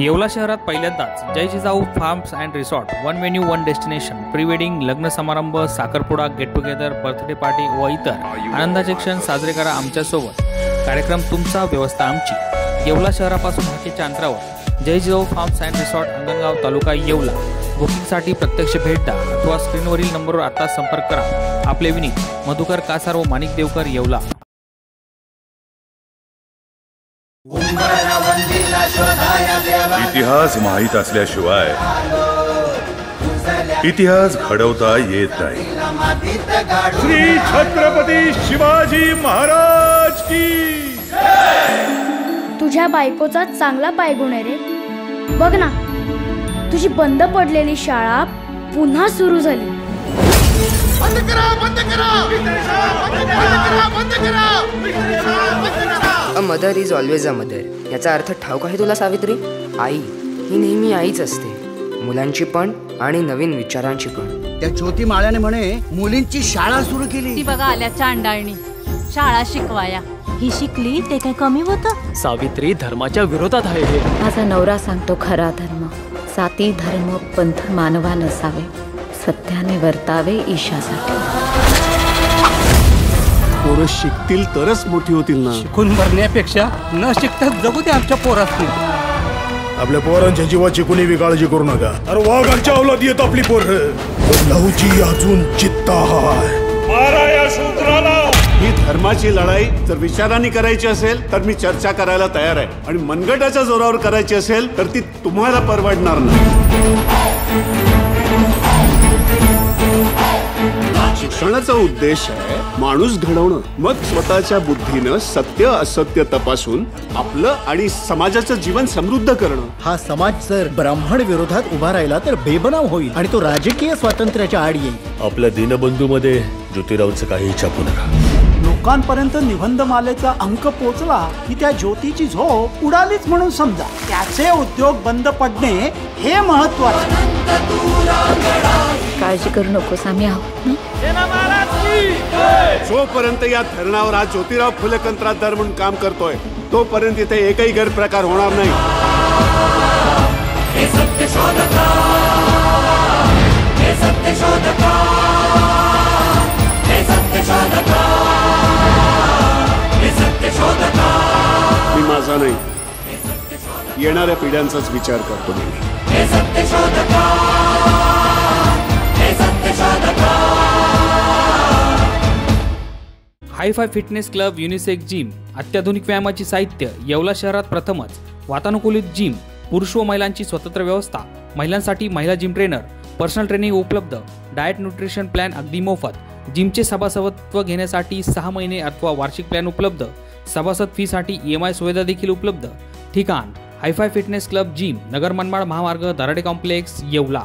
येवला शहरात पहिल्यांदाच Jai Jijau farms and resort one menu one destination pre wedding लग्न समारंभ साखरपुडा गेट टुगेदर बर्थडे पार्टी व इतर आनंदाचे क्षण साजरे करा आमच्यासोबत। कार्यक्रम तुमचा व्यवस्था आमची। येवला शहरापासून हाकेच्या अंतरावर जय Jijau farms and resort Angangaon तालुका येवला। बुकिंगसाठी प्रत्यक्ष भेट द्या अथवा स्क्रीनवरील नंबरवर आता संपर्क करा। आपले विनीत मधुकर कासार व माणिक देवकर येवला। इतिहास माहित असल्याशिवाय इतिहास घडवता येत नाही। श्री छत्रपती शिवाजी महाराज की। तुझ्या बायकोचा चांगला पायगुण आहे रे। बघ ना, तुझी बंद पडलेली शाळा पुन्हा सुरू झाली। बंद करा, बंद करा, बंद करा, बंद करा। A mother is always a mother याचा अर्थ ठाऊक आहे तुला सावित्री? आई ही नेहमी आईच असते, मुलांची पण आणि नवीन विचारांची पण। त्या ज्योती माळ्याने म्हणे मुलींची शाळा सुरू केली। ती बघा आल्या चांडाळणी शाळा शिकवाया। ही शिकली ते काय कमी होतं? सावित्री धर्माच्या विरोधात आहे हे। माझा नवरा सांगतो खरा धर्म, साती धर्म पंथ मानवा नसावे, सत्याने वर्तावे ईशासाठी। पोरं शिकतील तरच मोठी होतील ना। शिकून मरण्यापेक्षा न शिकता जगू दे आमच्या पोरासनी। आपल्या पोरांच्या जीवाची कुणी काळजी करू नका। अरे वाघांच्या अवलादी येत आपली पोरं। लहूची अजून चित्ता हाय। मारा या शूद्राला। ही धर्माची लढाई जर विचारांनी करायची असेल तर मी चर्चा करायला तयार आहे, आणि मनगटाच्या जोरावर करायची असेल तर ती तुम्हाला परवडणार नाही। शिक्षणाचा उद्देश आहे माणूस घडवणं, मग स्वतःच्या बुद्धीनं सत्य असत्य तपासून आपलं आणि समाजाचं जीवन समृद्ध करणं। हा समाज जर ब्राह्मण विरोधात उभा राहिला तर बेबनाव होईल आणि तो राजकीय स्वातंत्र्याच्या आड येईल। आपल्या दीनबंधूमध्ये ज्योतिरावचं काही छापू नका। लोकांपर्यंत निबंधमालेचा अंक पोचला की त्या ज्योतीची झोप उडालीच म्हणून समजा। त्याचे उद्योग बंद पडणे हे महत्त्वाचे। काळजी करू नकोस, आम्ही आहोत ना। जोपर्यंत या धरणावर हा ज्योतिराव फुले कंत्राटदार म्हणून काम करतोय तोपर्यंत इथे एकही गैरप्रकार होणार नाही। मी माझा नाही, येणाऱ्या पिढ्यांचाच विचार करतो मी। Hi fi fitness club unisex gym अत्याधुनिक व्यायामाची साहित्य येवला शहरात प्रथमच। वातानुकूलित जिम, पुरुष व महिलांची स्वतंत्र व्यवस्था, महिलांसाठी महिला जिम ट्रेनर, पर्सनल ट्रेनिंग उपलब्ध, डाएट न्यूट्रिशन प्लॅन अगदी मोफत। जिमचे सभासदत्व घेण्यासाठी 6 महिने अथवा वार्षिक प्लॅन उपलब्ध। सभासद फीसाठी EMI सुविधा देखील उपलब्ध। ठिकाण hi fi fitness club gym, Nagar Manmad महामार्ग, दराडे कॉम्प्लेक्स, येवला।